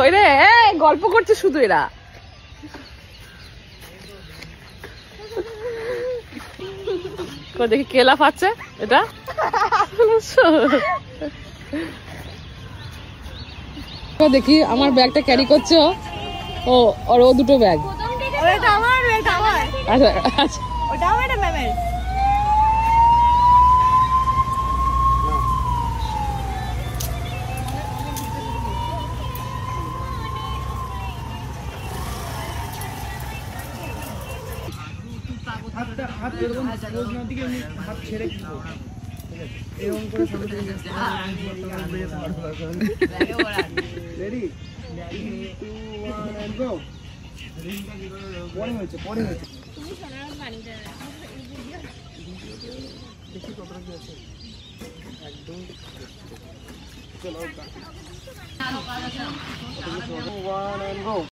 ওই রে গল্প করছে শুধু এরা। দেখি কেলা পাচ্ছে এটা। দেখি আমার ব্যাগটা ক্যারি করছে ও, আর ও দুটো ব্যাগ। আচ্ছা আচ্ছা হাত এরকম ক্লোজ না দিকে এমনি হাত ছেড়ে কি করব এরকম করে সামনে থেকে রেডি 2 1 এন্ড গো পরে হয়েছে তুমি সোনার পানিটা দেখি কতটা কি আছে একদম চলো 1 এন্ড গো